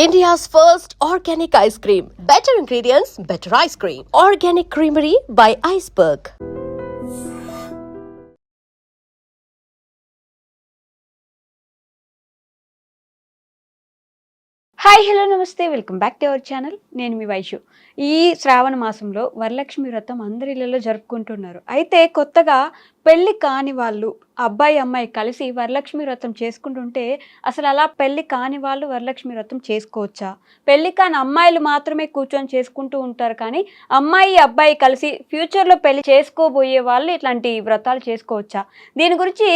India's first organic ice cream. Better ingredients, better ice cream. Organic Creamery by Iceberg. Hi hello namaste welcome back to our channel. నేను మీ వైషు. ఈ శ్రావణ మాసంలో వరలక్ష్మి వ్రతం అందరి ఇళ్లలో జరుపుకుంటున్నారు. అయితే కొత్తగా పెళ్లి కాని వాళ్ళు అబ్బాయి అమ్మాయి కలిసి వరలక్ష్మి వ్రతం చేసుకుంటుంటే అసలు అలా పెళ్లి కాని వాళ్ళు వరలక్ష్మి వ్రతం చేసుకోవచ్చా? పెళ్లి కాని అమ్మాయిలు మాత్రమే కూర్చొని చేసుకుంటూ ఉంటారు, కానీ అమ్మాయి అబ్బాయి కలిసి ఫ్యూచర్లో పెళ్లి చేసుకోబోయే వాళ్ళు ఇట్లాంటి వ్రతాలు చేసుకోవచ్చా? దీని గురించి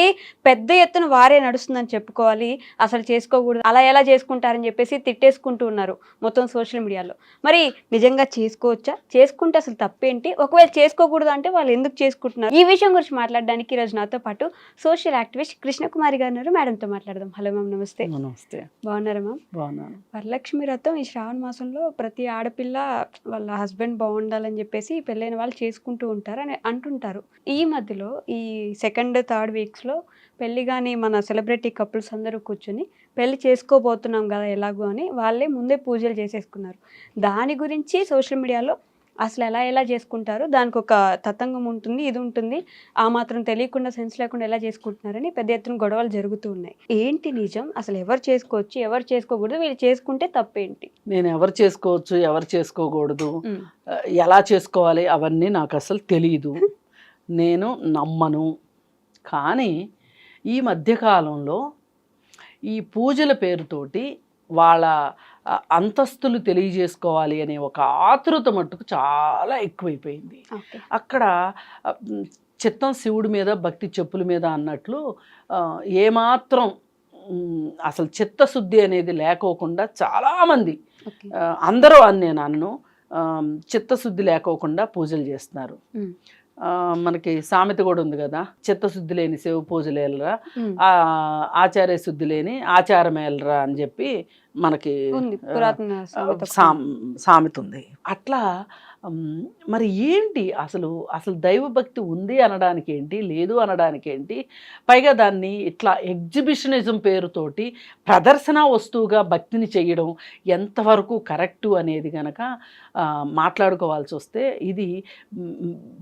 పెద్ద ఎత్తున వారే నడుస్తుందని చెప్పుకోవాలి. అసలు చేసుకోకూడదు, అలా ఎలా చేసుకుంటారని చెప్పేసి తిట్టేసుకుంటూ ఉన్నారు మొత్తం సోషల్ మీడియాలో. మరి నిజంగా చేసుకోవచ్చా? చేసుకుంటే అసలు తప్పేంటి? ఒకవేళ చేసుకోకూడదు అంటే వాళ్ళు ఎందుకు చేసుకుంటున్నారు? ఈ విషయం గురించి మాట్లాడడానికి ఈరోజు నాతో పాటు సోషల్ యాక్టివిస్ట్ కృష్ణకుమారి గారు ఉన్నారు. మేడంతో మాట్లాడదాం. హలో మ్యామ్, నమస్తే. నమస్తే. బాగున్నారా మ్యామ్? బాగున్నాను. వరలక్ష్మి వ్రతం ఈ శ్రావణ మాసంలో ప్రతి ఆడపిల్ల వాళ్ళ హస్బెండ్ బాగుండాలని చెప్పేసి పెళ్ళైన వాళ్ళు చేసుకుంటూ ఉంటారు అని అంటుంటారు. ఈ మధ్యలో ఈ సెకండ్ థర్డ్ వీక్స్లో పెళ్ళి కానీ మన సెలబ్రిటీ కపుల్స్ అందరూ కూర్చొని పెళ్లి చేసుకోబోతున్నాం కదా ఎలాగో అని వాళ్ళే ముందే పూజలు చేసేసుకున్నారు. దాని గురించి సోషల్ మీడియాలో అసలు ఎలా చేసుకుంటారు, దానికి ఒక తతంగం ఉంటుంది, ఇది ఉంటుంది, ఆ మాత్రం తెలియకుండా సెన్స్ లేకుండా ఎలా చేసుకుంటున్నారని పెద్ద ఎత్తున గొడవలు జరుగుతూ ఉన్నాయి. ఏంటి నిజం? అసలు ఎవరు చేసుకోవచ్చు, ఎవరు చేసుకోకూడదు, వీళ్ళు చేసుకుంటే తప్పేంటి? నేను ఎవరు చేసుకోవచ్చు, ఎవరు చేసుకోకూడదు, ఎలా చేసుకోవాలి అవన్నీ నాకు అసలు తెలియదు, నేను నమ్మను. కానీ ఈ మధ్యకాలంలో ఈ పూజల పేరుతోటి వాళ్ళ అంతస్తులు తెలియజేసుకోవాలి అనే ఒక ఆతృత మట్టుకు చాలా ఎక్కువైపోయింది. అక్కడ చిత్తం శివుడి మీద భక్తి చెప్పుల మీద అన్నట్లు ఏమాత్రం అసలు చిత్తశుద్ధి అనేది లేకోకుండా చాలామంది, అందరూ అని నేను అన్ను, చిత్తశుద్ధి లేకోకుండా పూజలు చేస్తున్నారు. మనకి సామెత కూడా ఉంది కదా, చిత్తశుద్ధి లేని శివ పూజలు ఏలరా, ఆచార్య శుద్ధి లేని ఆచారం ఏలరా అని చెప్పి మనకి సామెత ఉంది. అట్లా మరి ఏంటి అసలు దైవభక్తి ఉంది అనడానికి ఏంటి, లేదు అనడానికి ఏంటి? పైగా దాన్ని ఇట్లా ఎగ్జిబిషనిజం పేరుతోటి ప్రదర్శన వస్తువుగా భక్తిని చేయడం ఎంతవరకు కరెక్టు అనేది కనుక మాట్లాడుకోవాల్సి వస్తే, ఇది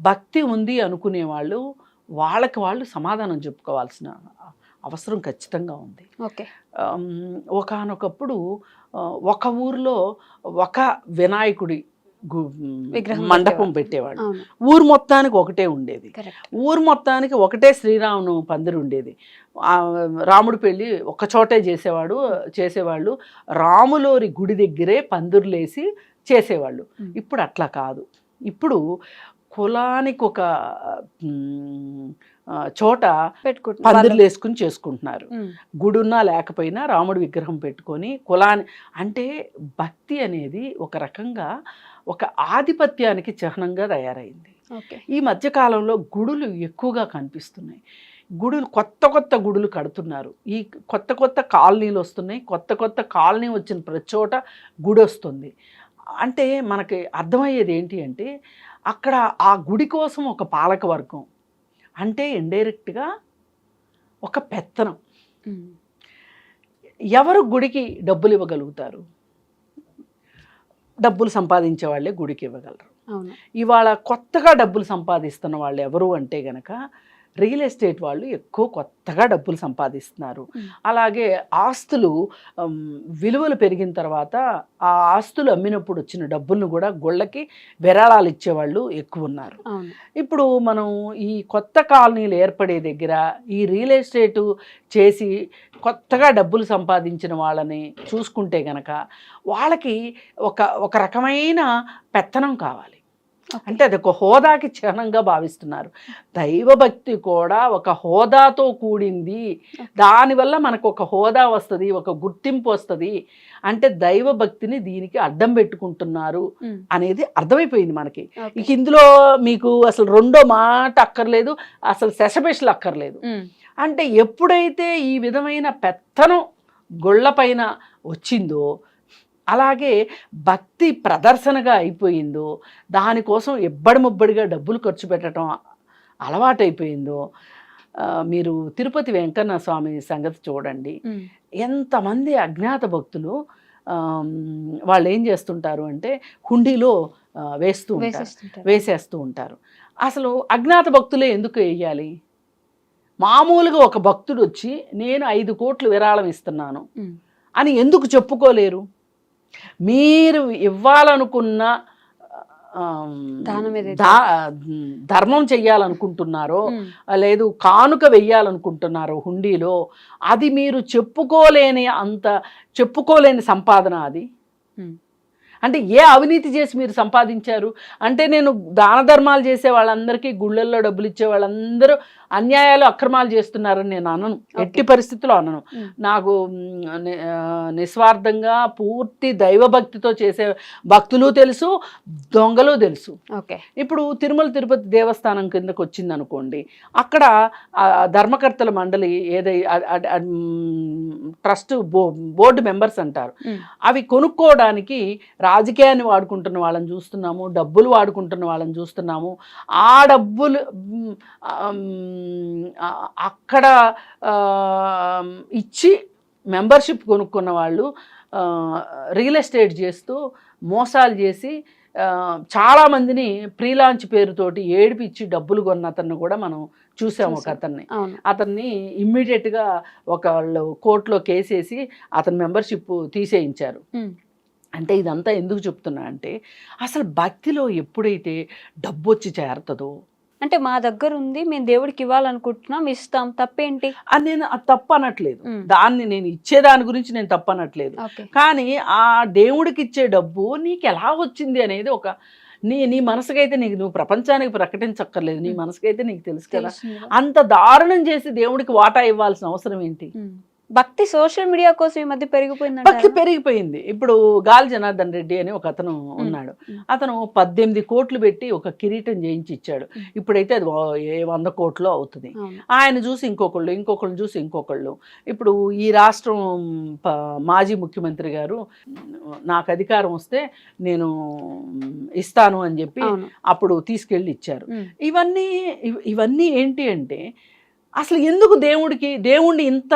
భక్తి ఉంది అనుకునే వాళ్ళు వాళ్ళకి వాళ్ళు సమాధానం చెప్పుకోవాల్సిన అవసరం ఖచ్చితంగా ఉంది. ఒకానొకప్పుడు ఒక ఊరిలో ఒక వినాయకుడి మండపం పెట్టేవాడు. ఊరు మొత్తానికి ఒకటే ఉండేది, ఊరు మొత్తానికి ఒకటే శ్రీరామును పందిరి ఉండేది. రాముడి పెళ్ళి ఒక చోటే చేసేవాళ్ళు, రాములోరి గుడి దగ్గరే పందిరులేసి చేసేవాళ్ళు. ఇప్పుడు అట్లా కాదు. ఇప్పుడు కులానికి ఒక చోట పందిర్లు వేసుకుని చేసుకుంటున్నారు. గుడున్నా లేకపోయినా రాముడి విగ్రహం పెట్టుకొని కులాన్ని, అంటే భక్తి అనేది ఒక రకంగా ఒక ఆధిపత్యానికి చిహ్నంగా తయారైంది. ఈ మధ్యకాలంలో గుడులు ఎక్కువగా కనిపిస్తున్నాయి. గుడులు కొత్త గుడులు కడుతున్నారు. ఈ కొత్త కాలనీలు వస్తున్నాయి. కొత్త కాలనీ వచ్చిన ప్రతి చోట గుడి వస్తుంది. అంటే మనకి అర్థమయ్యేది ఏంటి అంటే, అక్కడ ఆ గుడి కోసం ఒక పాలక వర్గం, అంటే ఇండైరెక్ట్గా ఒక పెత్తనం. ఎవరు గుడికి డబ్బులు ఇవ్వగలుగుతారు? డబ్బులు సంపాదించే వాళ్ళే గుడికి ఇవ్వగలరు. ఇవాళ కొత్తగా డబ్బులు సంపాదిస్తున్న వాళ్ళు ఎవరు అంటే గనక రియల్ ఎస్టేట్ వాళ్ళు ఎక్కువ కొత్తగా డబ్బులు సంపాదిస్తున్నారు. అలాగే ఆస్తులు విలువలు పెరిగిన తర్వాత ఆ ఆస్తులు అమ్మినప్పుడు వచ్చిన డబ్బులను కూడా గుళ్ళకి విరాళాలు ఇచ్చేవాళ్ళు ఎక్కువ ఉన్నారు. ఇప్పుడు మనం ఈ కొత్త కాలనీలు ఏర్పడే దగ్గర ఈ రియల్ ఎస్టేటు చేసి కొత్తగా డబ్బులు సంపాదించిన వాళ్ళని చూసుకుంటే గనక వాళ్ళకి ఒక రకమైన పెత్తనం కావాలి. అంటే అది ఒక హోదాకి చిహ్నంగా భావిస్తున్నారు. దైవభక్తి కూడా ఒక హోదాతో కూడింది. దానివల్ల మనకు ఒక హోదా వస్తుంది, ఒక గుర్తింపు వస్తుంది. అంటే దైవభక్తిని దీనికి అడ్డం పెట్టుకుంటున్నారు అనేది అర్థమైపోయింది మనకి. ఇక ఇందులో మీకు అసలు రెండో మాట అక్కర్లేదు, అసలు శశబెషలు అక్కర్లేదు. అంటే ఎప్పుడైతే ఈ విధమైన పెత్తనం గుళ్ళపైన వచ్చిందో, అలాగే భక్తి ప్రదర్శనగా అయిపోయిందో, దానికోసం ముబ్బడిగా డబ్బులు ఖర్చు పెట్టడం అలవాటైపోయిందో, మీరు తిరుపతి వెంకన్న స్వామి సంగతి చూడండి. ఎంతమంది అజ్ఞాత భక్తులు వాళ్ళు ఏం చేస్తుంటారు అంటే హుండీలో వేసేస్తూ ఉంటారు. అసలు అజ్ఞాత భక్తులే ఎందుకు వేయాలి? మామూలుగా ఒక భక్తుడు వచ్చి నేను 5 కోట్లు విరాళం ఇస్తున్నాను అని ఎందుకు చెప్పుకోలేరు? మీరు ఇవ్వాలనుకున్న ధర్మం చెయ్యాలనుకుంటున్నారో లేదు కానుక వెయ్యాలనుకుంటున్నారో హుండీలో, అది మీరు చెప్పుకోలేని సంపాదన అది. అంటే ఏ అవినీతి చేసి మీరు సంపాదించారు అంటే? నేను దాన ధర్మాలు చేసే వాళ్ళందరికీ, గుళ్ళల్లో డబ్బులు ఇచ్చే వాళ్ళందరూ అన్యాయాలు అక్రమాలు చేస్తున్నారని నేను అనను, ఎట్టి పరిస్థితుల్లో అనను. నాకు నిస్వార్థంగా పూర్తి దైవభక్తితో చేసే భక్తులు తెలుసు, దొంగలు తెలుసు. ఇప్పుడు తిరుమల తిరుపతి దేవస్థానం కిందకు వచ్చింది అనుకోండి, అక్కడ ధర్మకర్తల మండలి ట్రస్ట్ బోర్డు మెంబర్స్ అంటారు, అవి కొనుక్కోవడానికి రాజకీయాన్ని వాడుకుంటున్న వాళ్ళని చూస్తున్నాము, డబ్బులు వాడుకుంటున్న వాళ్ళని చూస్తున్నాము. ఆ డబ్బులు అక్కడ ఇచ్చి మెంబర్షిప్ కొనుక్కున్న వాళ్ళు రియల్ ఎస్టేట్ చేస్తూ మోసాలు చేసి చాలామందిని ప్రీలాంచ్ పేరుతోటి ఏడిపిచ్చి డబ్బులు కొన్న అతన్ని కూడా మనం చూసాము. ఒక అతన్ని ఇమ్మీడియట్గా ఒకళ్ళు కోర్టులో కేసేసి అతని మెంబర్షిప్ తీసేయించారు. అంటే ఇదంతా ఎందుకు చెప్తున్నా అంటే, అసలు భక్తిలో ఎప్పుడైతే డబ్బు వచ్చి చేరుతుందో, అంటే మా దగ్గర ఉంది, మేము దేవుడికి ఇవ్వాలనుకుంటున్నాం, ఇస్తాం, తప్పేంటి అని నేను తప్పు అనట్లేదు. దాన్ని నేను ఇచ్చేదాని గురించి నేను తప్పు అనట్లేదు. కానీ ఆ దేవుడికి ఇచ్చే డబ్బు నీకు ఎలా వచ్చింది అనేది ఒక నీ మనసుకైతే నువ్వు ప్రపంచానికి ప్రకటించక్కర్లేదు, నీ మనసుకైతే నీకు తెలుసు కదా. అంత దారుణం చేసి దేవుడికి వాటా ఇవ్వాల్సిన అవసరం ఏంటి? భక్తి సోషల్ మీడియా కోసం ఈ మధ్య పెరిగిపోయింది. భక్తి పెరిగిపోయింది. ఇప్పుడు గాలి జనార్దన్ రెడ్డి అని ఒక అతను ఉన్నాడు. అతను 18 కోట్లు పెట్టి ఒక కిరీటం చేయించి ఇచ్చాడు. ఇప్పుడైతే అది 100 కోట్లు అవుతుంది. ఆయన చూసి ఇంకొకళ్ళు చూసి ఇంకొకళ్ళు. ఇప్పుడు ఈ రాష్ట్రం మాజీ ముఖ్యమంత్రి గారు నాకు అధికారం వస్తే నేను ఇస్తాను అని చెప్పి అప్పుడు తీసుకెళ్ళి ఇచ్చారు. ఇవన్నీ ఏంటి అంటే, అసలు ఎందుకు దేవుణ్ణి ఇంత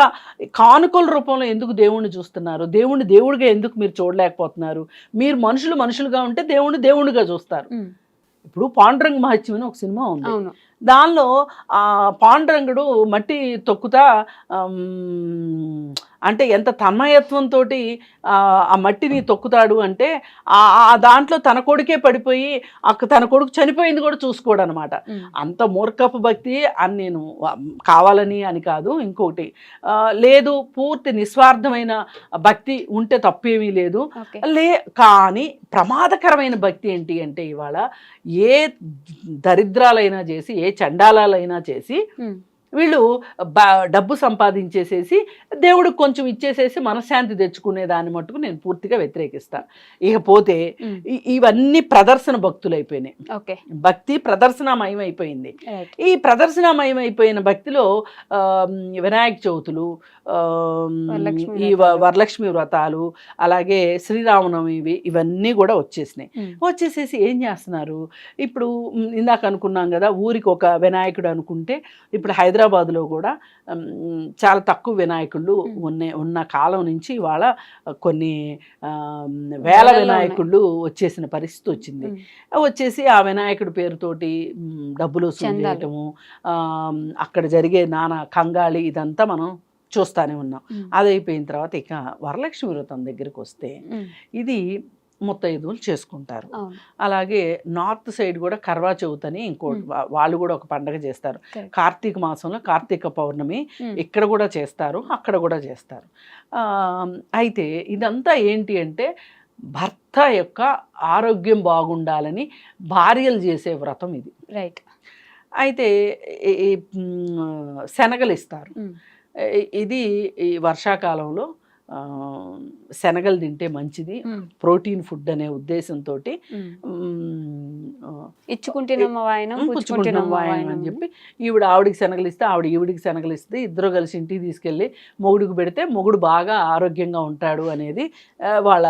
కానుకల రూపంలో ఎందుకు దేవుణ్ణి చూస్తున్నారు? దేవుడిగా ఎందుకు మీరు చూడలేకపోతున్నారు? మీరు మనుషులుగా ఉంటే దేవుడిగా చూస్తారు. ఇప్పుడు పాండురంగ మహత్యం అని ఒక సినిమా ఉంది. దానిలో పాండురంగుడు మట్టి తొక్కుతా అంటే ఎంత తన్మయత్వంతో ఆ మట్టిని తొక్కుతాడు అంటే, దాంట్లో తన కొడుకే పడిపోయి తన కొడుకు చనిపోయింది కూడా చూసుకోడు అనమాట. అంత మూర్ఖపు భక్తి అని నేను కావాలని అని కాదు, ఇంకోటి లేదు, పూర్తి నిస్వార్థమైన భక్తి ఉంటే తప్పేమీ లేదు. కానీ ప్రమాదకరమైన భక్తి ఏంటి అంటే, ఇవాళ ఏ దరిద్రాలైనా చేసి, ఏ చండాలాలైనా చేసి వీళ్ళు డబ్బు సంపాదించేసేసి దేవుడికి కొంచెం ఇచ్చేసేసి మనశ్శాంతి తెచ్చుకునే దాన్ని మట్టుకు నేను పూర్తిగా వ్యతిరేకిస్తాను. ఇకపోతే ఇవన్నీ ప్రదర్శన భక్తులు అయిపోయినాయి. భక్తి ప్రదర్శనమయం అయిపోయింది. ఈ ప్రదర్శనమయం అయిపోయిన భక్తిలో వినాయక చవితులు, ఈ వరలక్ష్మి వ్రతాలు, అలాగే శ్రీరామనవమి, ఇవన్నీ కూడా వచ్చేసేసి ఏం చేస్తున్నారు? ఇప్పుడు ఇందాక అనుకున్నాం కదా, ఊరికి ఒక వినాయకుడు అనుకుంటే, ఇప్పుడు హైదరాబాద్లో కూడా చాలా తక్కువ వినాయకుళ్ళు ఉన్న కాలం నుంచి ఇవాళ కొన్ని వేల వినాయకుళ్ళు వచ్చేసిన పరిస్థితి వచ్చింది. వచ్చేసి ఆ వినాయకుడి పేరుతోటి డబ్బులు వసూలు చేయటము, అక్కడ జరిగే నానా కంగాళి, ఇదంతా మనం చూస్తూనే ఉన్నాం. అది అయిపోయిన తర్వాత ఇక వరలక్ష్మి వ్రతం దగ్గరికి వస్తే, ఇది ముత్తైదువులు చేసుకుంటారు. అలాగే నార్త్ సైడ్ కూడా కర్వా చౌత్ అని ఇంకోటి, వాళ్ళు కూడా ఒక పండగ చేస్తారు. కార్తీక మాసంలో కార్తీక పౌర్ణమి ఇక్కడ కూడా చేస్తారు, అక్కడ కూడా చేస్తారు. అయితే ఇదంతా ఏంటి అంటే, భర్త యొక్క ఆరోగ్యం బాగుండాలని భార్యలు చేసే వ్రతం ఇది. రైట్. అయితే శనగలు ఇస్తారు. ఇది ఈ వర్షాకాలంలో శనగలు తింటే మంచిది, ప్రోటీన్ ఫుడ్ అనే ఉద్దేశంతో ఇచ్చుకుంటున్నాం వాయనం అని చెప్పి ఆవిడికి శనగలు ఇస్తే, ఈవిడికి శనగలు ఇస్తే, ఇద్దరు కలిసి ఇంటికి తీసుకెళ్ళి మొగుడికి పెడితే మొగుడు బాగా ఆరోగ్యంగా ఉంటాడు అనేది వాళ్ళ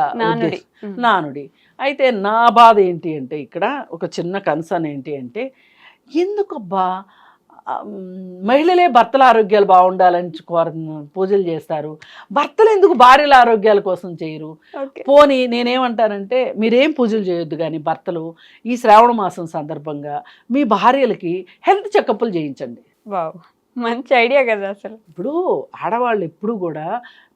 నానుడి. అయితే నా బాధ ఏంటి అంటే, ఇక్కడ ఒక చిన్న కన్సర్న్ ఏంటి అంటే, ఎందుకబ్బా మహిళలే భర్తల ఆరోగ్యాలు బాగుండాలని పూజలు చేస్తారు, భర్తలు ఎందుకు భార్యల ఆరోగ్యాల కోసం చేయరు? పోనీ నేనేమంటానంటే మీరేం పూజలు చేయొద్దు కానీ భర్తలు ఈ శ్రావణ మాసం సందర్భంగా మీ భార్యలకి హెల్త్ చెకప్లు చేయించండి. వావ్, మంచి ఐడియా కదా అసలు. ఇప్పుడు ఆడవాళ్ళు ఎప్పుడు కూడా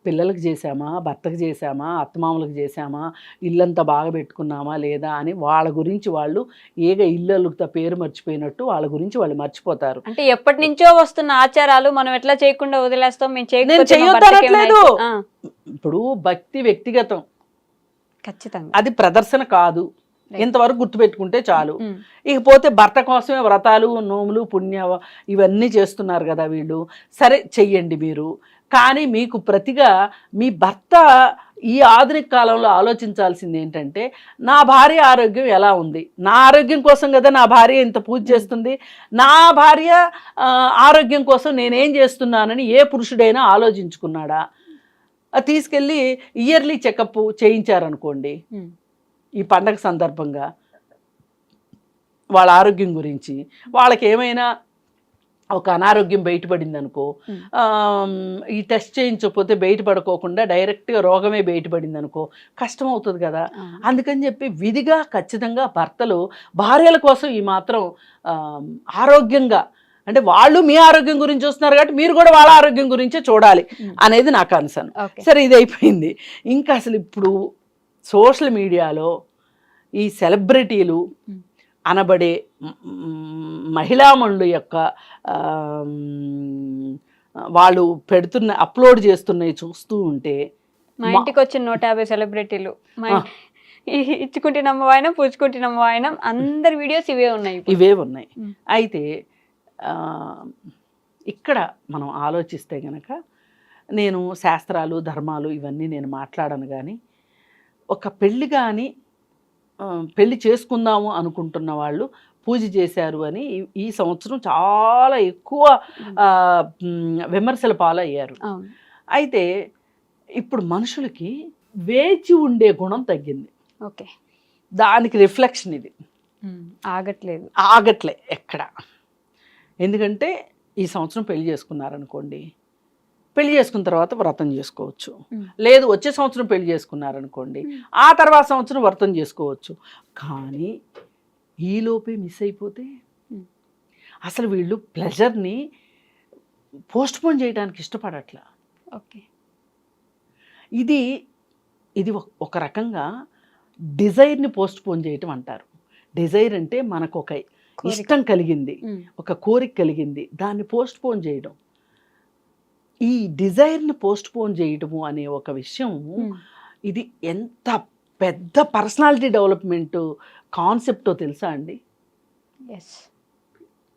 పిల్లలకు చేసామా, భర్తకు చేసామా, అత్తమామలకు చేసామా, ఇల్లంతా బాగా పెట్టుకున్నామా లేదా అని వాళ్ళ గురించి వాళ్ళు ఇల్లుతా పేరు మర్చిపోయినట్టు వాళ్ళ గురించి వాళ్ళు మర్చిపోతారు. అంటే ఎప్పటి నుంచో వస్తున్న ఆచారాలు మనం ఎట్లా చేయకుండా వదిలేస్తాం, నేను చేయొద్దనట్లేదు. ఇప్పుడు భక్తి వ్యక్తిగతం, ఖచ్చితంగా అది ప్రదర్శన కాదు, ఇంతవరకు గుర్తుపెట్టుకుంటే చాలు. ఇకపోతే భర్త కోసమే వ్రతాలు, నోములు, పుణ్య ఇవన్నీ చేస్తున్నారు కదా వీళ్ళు, సరే చెయ్యండి మీరు. కానీ మీకు ప్రతిగా మీ భర్త ఈ ఆధునిక కాలంలో ఆలోచించాల్సింది ఏంటంటే నా భార్య ఆరోగ్యం ఎలా ఉంది, నా ఆరోగ్యం కోసం కదా నా భార్య ఇంత పూజ చేస్తుంది, నా భార్య ఆరోగ్యం కోసం నేనేం చేస్తున్నానని ఏ పురుషుడైనా ఆలోచించుకున్నాడా? తీసుకెళ్ళి ఇయర్లీ చెకప్ చేయించారనుకోండి ఈ పండగ సందర్భంగా వాళ్ళ ఆరోగ్యం గురించి, వాళ్ళకి ఏమైనా ఒక అనారోగ్యం బయటపడింది అనుకో, ఈ టెస్ట్ చేయించకపోతే బయటపడుకోకుండా డైరెక్ట్గా రోగమే బయటపడింది అనుకో కష్టం అవుతుంది కదా. అందుకని చెప్పి విధిగా ఖచ్చితంగా భర్తలు భార్యల కోసం ఈ మాత్రం ఆరోగ్యంగా, అంటే వాళ్ళు మీ ఆరోగ్యం గురించి చూస్తున్నారు కాబట్టి మీరు కూడా వాళ్ళ ఆరోగ్యం గురించే చూడాలి అనేది నా కన్సర్న్. సరే, ఇది అయిపోయింది. ఇంకా అసలు ఇప్పుడు సోషల్ మీడియాలో ఈ సెలబ్రిటీలు అనబడే మహిళామణుల యొక్క వాళ్ళు అప్లోడ్ చేస్తున్నవి చూస్తూ ఉంటే, మా ఇంటికి వచ్చిన 150 సెలబ్రిటీలు ఇచ్చుకుంటున్నాము వాయనం, పూచుకుంటున్నాము వాయనం, అందరి వీడియోస్ ఇవే ఉన్నాయి. అయితే ఇక్కడ మనం ఆలోచిస్తే గనక, నేను శాస్త్రాలు, ధర్మాలు ఇవన్నీ నేను మాట్లాడను, కానీ ఒక పెళ్ళి కానీ పెళ్లి చేసుకుందాము అనుకుంటున్న వాళ్ళు పూజ చేశారు అని ఈ సంవత్సరం చాలా ఎక్కువ విమర్శల పాలయ్యారు. అయితే ఇప్పుడు మనుషులకి వేచి ఉండే గుణం తగ్గింది. ఓకే, దానికి రిఫ్లెక్షన్ ఇది. ఆగట్లే ఎక్కడ. ఎందుకంటే ఈ సంవత్సరం పెళ్లి చేసుకున్నారనుకోండి, పెళ్లి చేసుకున్న తర్వాత వ్రతం చేసుకోవచ్చు, లేదు వచ్చే సంవత్సరం పెళ్లి చేసుకున్నారనుకోండి ఆ తర్వాత సంవత్సరం వ్రతం చేసుకోవచ్చు. కానీ ఈలోపే మిస్ అయిపోతే అసలు వీళ్ళు ప్లెజర్ని పోస్ట్పోన్ చేయడానికి ఇష్టపడట్లా. ఓకే, ఇది ఒక రకంగా డిజైర్ని పోస్ట్పోన్ చేయటం అంటారు. డిజైర్ అంటే మనకు ఒక ఇష్టం కలిగింది, ఒక కోరిక కలిగింది, దాన్ని పోస్ట్పోన్ చేయడం. ఈ డిజైర్ని పోస్ట్పోన్ చేయడము అనే ఒక విషయం, ఇది ఎంత పెద్ద పర్సనాలిటీ డెవలప్మెంట్ కాన్సెప్టో తెలుసా అండి?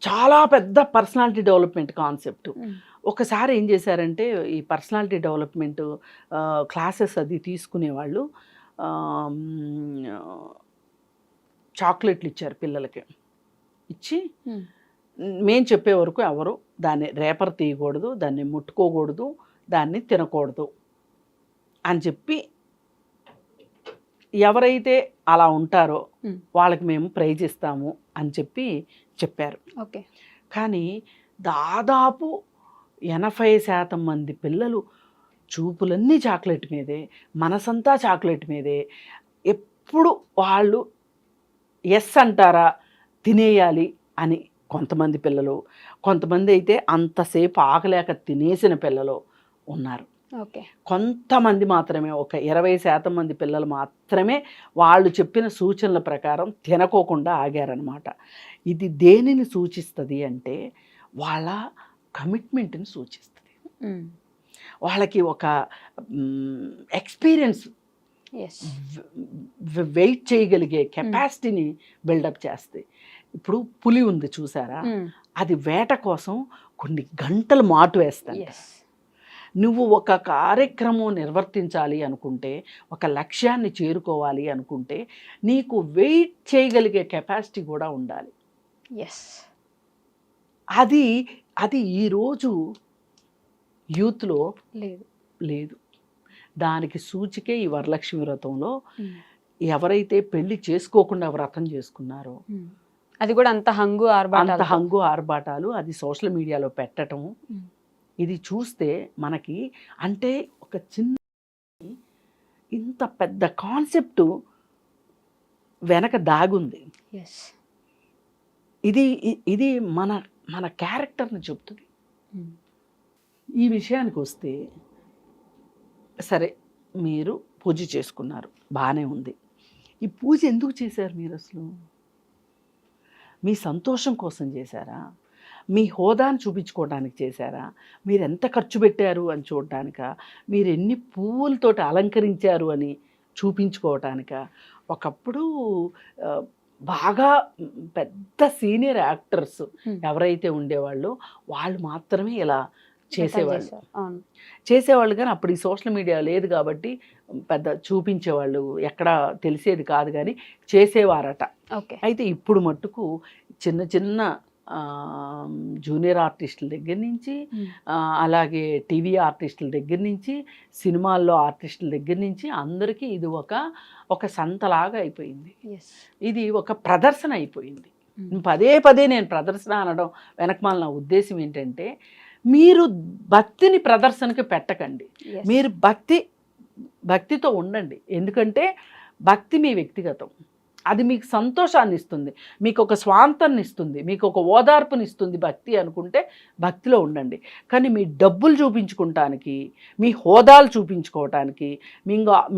చాలా పెద్ద పర్సనాలిటీ డెవలప్మెంట్ కాన్సెప్ట్. ఒకసారి ఏం చేశారంటే, ఈ పర్సనాలిటీ డెవలప్మెంట్ క్లాసెస్ అది తీసుకునేవాళ్ళు చాక్లెట్లు ఇచ్చారు పిల్లలకి. ఇచ్చి మేము చెప్పే వరకు ఎవరు దాన్ని రేపర్ తీయకూడదు, దాన్ని ముట్టుకోకూడదు, దాన్ని తినకూడదు అని చెప్పి, ఎవరైతే అలా ఉంటారో వాళ్ళకి మేము ప్రైజ్ ఇస్తాము అని చెప్పారు. ఓకే, కానీ దాదాపు 80% మంది పిల్లలు చూపులన్నీ చాక్లెట్ మీదే, మనసంతా చాక్లెట్ మీదే. ఎప్పుడు వాళ్ళు ఎస్ అంటారా తినేయాలి అని కొంతమంది పిల్లలు, కొంతమంది అయితే అంతసేపు ఆకలేక తినేసిన పిల్లలు ఉన్నారు. కొంతమంది మాత్రమే, ఒక 20% మంది పిల్లలు మాత్రమే వాళ్ళు చెప్పిన సూచనల ప్రకారం తినకోకుండా ఆగారనమాట. ఇది దేనిని సూచిస్తుంది అంటే వాళ్ళ కమిట్మెంట్ని సూచిస్తుంది. వాళ్ళకి ఒక ఎక్స్పీరియన్స్, వెయిట్ చేయగలిగే కెపాసిటీని బిల్డప్ చేస్తాయి. ఇప్పుడు పులి ఉంది చూసారా, అది వేట కోసం కొన్ని గంటలు మాటు వేస్తాయి. నువ్వు ఒక కార్యక్రమం నిర్వర్తించాలి అనుకుంటే, ఒక లక్ష్యాన్ని చేరుకోవాలి అనుకుంటే నీకు వెయిట్ చేయగలిగే కెపాసిటీ కూడా ఉండాలి. అది ఈరోజు యూత్లో లేదు. దానికి సూచికే ఈ వరలక్ష్మి వ్రతంలో ఎవరైతే పెళ్లి చేసుకోకుండా వ్రతం చేసుకున్నారో అది కూడా అంత హంగు అంత ఆర్భాటాలు. హంగు ఆర్భాటాలు అది సోషల్ మీడియాలో పెట్టడం. ఇది చూస్తే మనకి అంటే ఒక చిన్న ఇంత పెద్ద కాన్సెప్ట్ వెనక దాగుంది. ఎస్. ఇది మన మన క్యారెక్టర్ని చెప్తుంది. ఈ విషయానికి వస్తే సరే, మీరు పూజ చేసుకున్నారు, బాగానే ఉంది. ఈ పూజ ఎందుకు చేశారు మీరు అసలు? మీ సంతోషం కోసం చేశారా? మీ హోదాను చూపించుకోవడానికి చేశారా? మీరు ఎంత ఖర్చు పెట్టారు అని చూడటానికా? మీరు ఎన్ని పువ్వులతోటి అలంకరించారు అని చూపించుకోవటానికా? ఒకప్పుడు బాగా పెద్ద సీనియర్ యాక్టర్స్ ఎవరైతే ఉండేవాళ్ళో వాళ్ళు మాత్రమే ఇలా చేసేవాళ్ళు. చేసేవాళ్ళు కానీ అప్పుడు ఈ సోషల్ మీడియా లేదు కాబట్టి పెద్ద చూపించేవాళ్ళు ఎక్కడ తెలిసేది కాదు, కానీ చేసేవారట. అయితే ఇప్పుడు మట్టుకు చిన్న చిన్న జూనియర్ ఆర్టిస్టుల దగ్గర నుంచి, అలాగే టీవీ ఆర్టిస్టుల దగ్గర నుంచి, సినిమాల్లో ఆర్టిస్టుల దగ్గర నుంచి అందరికీ ఇది ఒక సంతలాగా అయిపోయింది. ఇది ఒక ప్రదర్శన అయిపోయింది. పదే పదే నేను ప్రదర్శన అనడం వెనకమాల నా ఉద్దేశం ఏంటంటే, మీరు భక్తిని ప్రదర్శనకి పెట్టకండి. మీరు భక్తితో ఉండండి. ఎందుకంటే భక్తి మీ వ్యక్తిగతం. అది మీకు సంతోషాన్ని ఇస్తుంది, మీకు ఒక స్వాంతాన్ని ఇస్తుంది, మీకు ఒక ఓదార్పుని ఇస్తుంది భక్తి అనుకుంటే భక్తిలో ఉండండి. కానీ మీ డబ్బులు చూపించుకోవటానికి, మీ హోదాలు చూపించుకోవటానికి,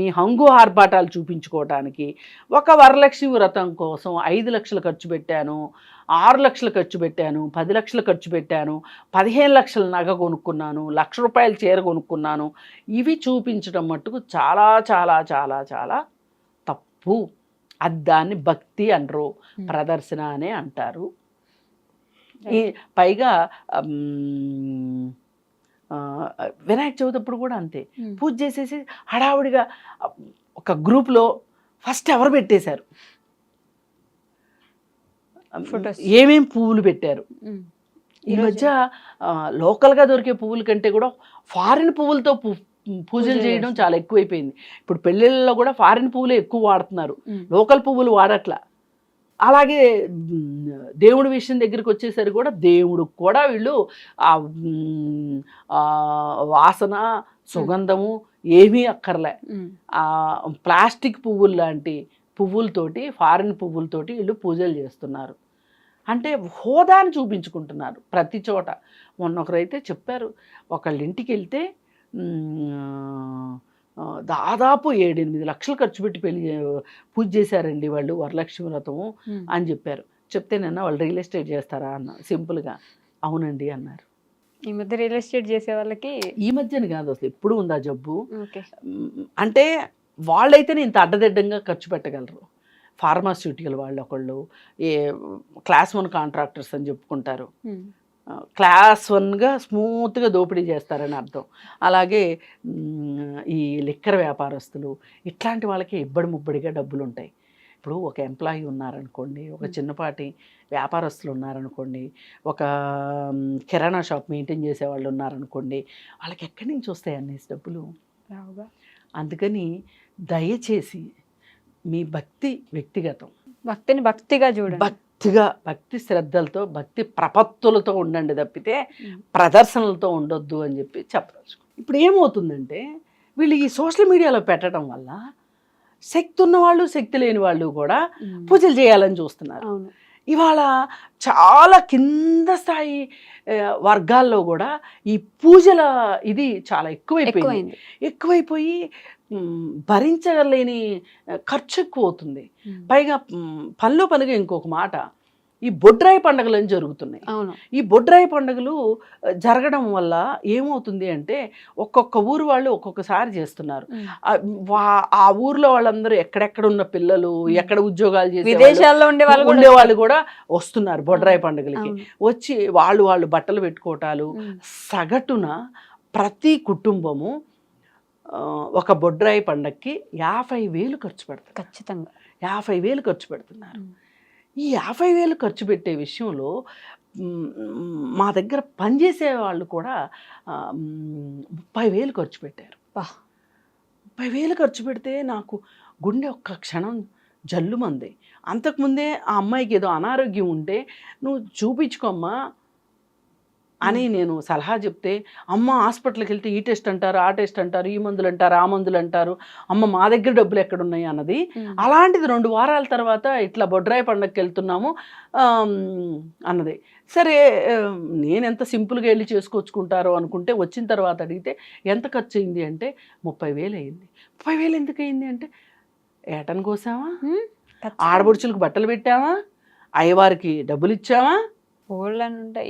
మీ హంగు ఆర్భాటాలు చూపించుకోవటానికి, ఒక వరలక్ష్మి వ్రతం కోసం 5 లక్షలు ఖర్చు పెట్టాను, 6 లక్షలు ఖర్చు పెట్టాను, 10 లక్షలు ఖర్చు పెట్టాను, 15 లక్షల నగ కొనుక్కున్నాను, ₹1,00,000 చీర కొనుక్కున్నాను, ఇవి చూపించడం మట్టుకు చాలా చాలా చాలా చాలా తప్పు. అది దాన్ని భక్తి అనరు, ప్రదర్శన అనే అంటారు. ఈ పైగా వినాయక చవితి అప్పుడు కూడా అంతే, పూజ చేసేసి హడావుడిగా ఒక గ్రూప్లో ఫస్ట్ ఎవరు పెట్టేశారు, ఏమేం పువ్వులు పెట్టారు. ఈ మధ్య లోకల్గా దొరికే పువ్వుల కంటే కూడా ఫారిన్ పువ్వులతో పూజలు చేయడం చాలా ఎక్కువైపోయింది. ఇప్పుడు పెళ్ళిళ్ళలో కూడా ఫారిన్ పువ్వులే ఎక్కువ వాడుతున్నారు, లోకల్ పువ్వులు వాడట్లా. అలాగే దేవుడి విషయం దగ్గరికి వచ్చేసరికి కూడా దేవుడికి కూడా వీళ్ళు వాసన సుగంధము ఏమీ అక్కర్లే. ప్లాస్టిక్ పువ్వులు లాంటి పువ్వులతోటి, ఫారిన్ పువ్వులతోటి వీళ్ళు పూజలు చేస్తున్నారు. అంటే హోదాని చూపించుకుంటున్నారు ప్రతి చోట. మొన్న ఒకరైతే చెప్పారు, ఒకళ్ళ ఇంటికి వెళ్తే దాదాపు 7-8 లక్షలు ఖర్చు పెట్టి పూజ చేశారండి వాళ్ళు, వరలక్ష్మి వ్రతము అని చెప్పారు. చెప్తే నిన్న వాళ్ళు రియల్ ఎస్టేట్ చేస్తారా అన్న, సింపుల్గా అవునండి అన్నారు. ఈ మధ్య రియల్ ఎస్టేట్ చేసే వాళ్ళకి, ఈ మధ్యని కాదు అసలు ఎప్పుడు ఉందా జబ్బు. అంటే వాళ్ళైతేనే ఇంత అడ్డదిడ్డంగా ఖర్చు పెట్టగలరు. ఫార్మాస్యూటికల్ వాళ్ళు ఒకళ్ళు క్లాస్ 1 కాంట్రాక్టర్స్ అని చెప్పుకుంటారు, క్లాస్ 1గా స్మూత్గా దోపిడీ చేస్తారని అర్థం. అలాగే ఈ లిక్కర్ వ్యాపారస్తులు, ఇట్లాంటి వాళ్ళకి ఇబ్బడి ముబ్బడిగా డబ్బులు ఉంటాయి. ఇప్పుడు ఒక ఎంప్లాయీ ఉన్నారనుకోండి, ఒక చిన్నపాటి వ్యాపారస్తులు ఉన్నారనుకోండి, ఒక కిరాణా షాప్ మెయింటైన్ చేసే వాళ్ళు ఉన్నారనుకోండి, వాళ్ళకి ఎక్కడి నుంచి వస్తాయి అన్ని డబ్బులు? అందుకని దయచేసి మీ భక్తి వ్యక్తిగతం, భక్తిని భక్తిగా చూడండి, భక్తి శ్రద్ధలతో, భక్తి ప్రపత్తులతో ఉండండి తప్పితే ప్రదర్శనలతో ఉండొద్దు అని చెప్పి చెప్పదలుచుకో. ఇప్పుడు ఏమవుతుందంటే, వీళ్ళు ఈ సోషల్ మీడియాలో పెట్టడం వల్ల శక్తి ఉన్నవాళ్ళు శక్తి లేని వాళ్ళు కూడా పూజలు చేయాలని చూస్తున్నారు. ఇవాళ చాలా కింద స్థాయి వర్గాల్లో కూడా ఈ పూజల ఇది చాలా ఎక్కువైపోయి భరించలేని ఖర్చు ఎక్కువ అవుతుంది. పైగా పనిలో పనిగా ఇంకొక మాట, ఈ బొడ్రాయి పండుగలు అని జరుగుతున్నాయి. ఈ బొడ్రాయి పండుగలు జరగడం వల్ల ఏమవుతుంది అంటే, ఒక్కొక్క ఊరు వాళ్ళు ఒక్కొక్కసారి చేస్తున్నారు. ఆ ఊర్లో వాళ్ళందరూ ఎక్కడెక్కడ ఉన్న పిల్లలు, ఎక్కడ ఉద్యోగాలు చేసే విదేశాల్లో ఉండే వాళ్ళు కూడా వస్తున్నారు బొడ్రాయి పండుగలకి. వచ్చి వాళ్ళు బట్టలు పెట్టుకోవటాలు. సగటున ప్రతి కుటుంబము ఒక బొడ్రాయి పండగకి 50,000 ఖర్చు పెడతారు. ఖచ్చితంగా 50,000 ఖర్చు పెడుతున్నారు. ఈ 50,000 ఖర్చు పెట్టే విషయంలో మా దగ్గర పనిచేసే వాళ్ళు కూడా 30,000 ఖర్చు పెట్టారు. 30,000 ఖర్చు పెడితే నాకు గుండె ఒక్క క్షణం జల్లుమంది. అంతకుముందే ఆ అమ్మాయికి ఏదో అనారోగ్యం ఉంటే నువ్వు చూపించుకోమ్మా అని నేను సలహా చెప్తే, అమ్మ హాస్పిటల్కి వెళ్తే ఈ టెస్ట్ అంటారు, ఆ టెస్ట్ అంటారు, ఈ మందులు అంటారు, ఆ మందులు అంటారు, అమ్మ మా దగ్గర డబ్బులు ఎక్కడున్నాయి అన్నది. అలాంటిది 2 వారాల తర్వాత ఇట్లా బొడ్రాయి పండగకి వెళ్తున్నాము అన్నది. సరే నేను ఎంత సింపుల్గా వెళ్ళి చేసుకొచ్చుకుంటారో అనుకుంటే, వచ్చిన తర్వాత అడిగితే ఎంత ఖర్చు అయింది అంటే 30,000 అయింది. 30,000 ఎందుకు అయింది అంటే, ఏటను కోసామా, ఆడబొడుచులకు బట్టలు పెట్టామా, అయ్యవారికి డబ్బులు ఇచ్చామా,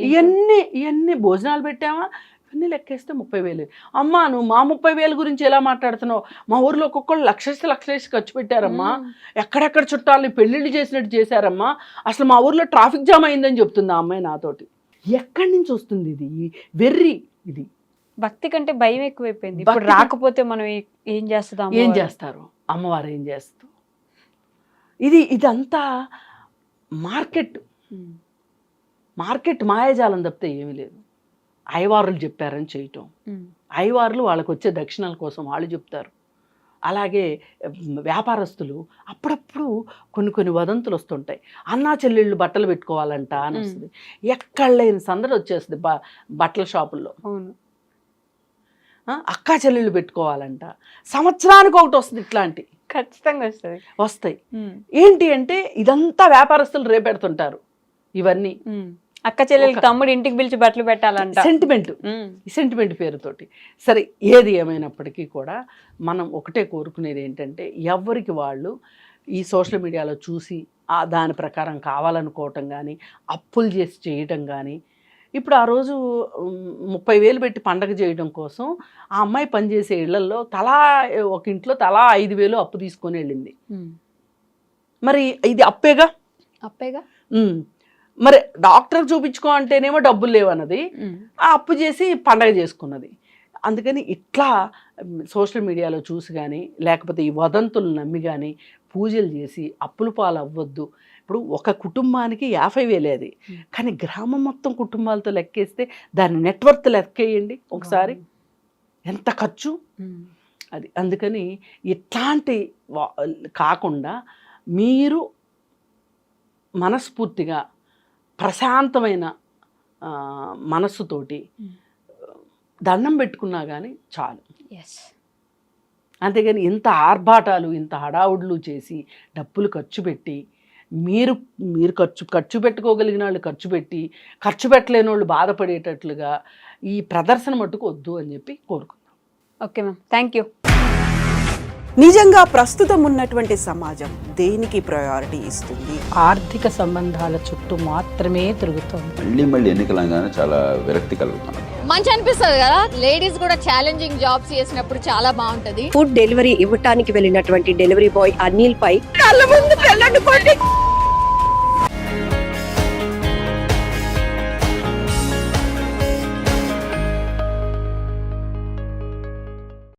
ఇవన్నీ భోజనాలు పెట్టామా, ఇవన్నీ లెక్కేస్తే 30,000. అమ్మా నువ్వు మా 30,000 గురించి ఎలా మాట్లాడుతున్నావు? మా ఊర్లో ఒక్కొక్కళ్ళు లక్షేసి ఖర్చు పెట్టారమ్మా, ఎక్కడెక్కడ చుట్టాలని పెళ్ళిళ్ళు చేసినట్టు చేశారమ్మా, అసలు మా ఊర్లో ట్రాఫిక్ జామ్ అయిందని చెప్తుంది ఆ అమ్మాయి నాతోటి. ఎక్కడి నుంచి వస్తుంది ఇది వెర్రి? ఇది భక్తి కంటే భయం ఎక్కువైపోయింది. ఇప్పుడు రాకపోతే మనం ఏం చేస్తారు, అమ్మవారు ఏం చేస్తారు? ఇదంతా మార్కెట్ మాయాజాలం తప్పితే ఏమీ లేదు. అయ్యవారులు చెప్పారని చేయటం, అయ్యవారులు వాళ్ళకు వచ్చే దక్షిణాల కోసం వాళ్ళు చెప్తారు. అలాగే వ్యాపారస్తులు అప్పుడప్పుడు కొన్ని వదంతులు వస్తుంటాయి. అన్నా చెల్లెళ్ళు బట్టలు పెట్టుకోవాలంట అని వస్తుంది. ఎక్కడ లేని సందడి వచ్చేస్తుంది బట్టల షాపుల్లో. అక్కా చెల్లెళ్ళు పెట్టుకోవాలంట, సంవత్సరానికి ఒకటి వస్తుంది. ఇట్లాంటి ఖచ్చితంగా వస్తాయి. ఏంటి అంటే ఇదంతా వ్యాపారస్తులు రేపెడుతుంటారు. ఇవన్నీ అక్క చెల్లెలకి తమ్ముడు ఇంటికి పిలిచి బట్టలు పెట్టాలంట, సెంటిమెంట్ పేరుతోటి. సరే, ఏది ఏమైనప్పటికీ కూడా మనం ఒకటే కోరుకునేది ఏంటంటే, ఎవరికి వాళ్ళు ఈ సోషల్ మీడియాలో చూసి దాని ప్రకారం కావాలనుకోవటం కానీ, అప్పులు చేసి చేయటం కానీ. ఇప్పుడు ఆ రోజు 30,000 పెట్టి పండగ చేయడం కోసం ఆ అమ్మాయి పనిచేసే ఇళ్లలో ఒక ఇంట్లో తలా 5,000 అప్పు తీసుకొని వెళ్ళింది. మరి ఇది అప్పేగా. మరి డాక్టర్ చూపించుకో అంటేనేమో డబ్బులు లేవన్నది, ఆ అప్పు చేసి పండగ చేసుకున్నది. అందుకని ఇట్లా సోషల్ మీడియాలో చూసి కానీ, లేకపోతే ఈ వదంతులు నమ్మి కానీ పూజలు చేసి అప్పుల పాలు అవ్వద్దు. ఇప్పుడు ఒక కుటుంబానికి 50,000 అది, కానీ గ్రామం మొత్తం కుటుంబాలతో లెక్కేస్తే దాని నెట్వర్త్ లెక్కేయండి ఒకసారి, ఎంత ఖర్చు అది. అందుకని ఇట్లాంటి కాకుండా మీరు మనస్ఫూర్తిగా ప్రశాంతమైన మనస్సుతోటి దండం పెట్టుకున్నా కానీ చాలు. అంతేగాని ఇంత ఆర్భాటాలు, ఇంత హడావుడ్లు చేసి డబ్బులు ఖర్చు పెట్టి మీరు ఖర్చు పెట్టుకోగలిగిన వాళ్ళు ఖర్చు పెట్టి, ఖర్చు పెట్టలేని వాళ్ళు బాధపడేటట్లుగా ఈ ప్రదర్శన మట్టుకు వద్దు అని చెప్పి కోరుకుందాం. Okay ma'am, thank you. నిజంగా ప్రస్తుతం ఉన్నటువంటి సమాజం దేనికి ప్రయారిటీ ఇస్తుంది? ఆర్థిక సంబంధాల చుట్టూ మాత్రమే తిరుగుతుంది. మళ్ళీ ఎన్నికలంగానే చాలా విరక్తి కలుగుతాను. మంచి అనిపిస్తుంది కదా, లేడీస్ కూడా ఛాలెంజింగ్ జాబ్స్ చేసినప్పుడు చాలా బాగుంటది. ఫుడ్ డెలివరీ ఇవ్వటానికి వెళ్ళినటువంటి డెలివరీ బాయ్ అనిల్ పై కళ్ళ ముందు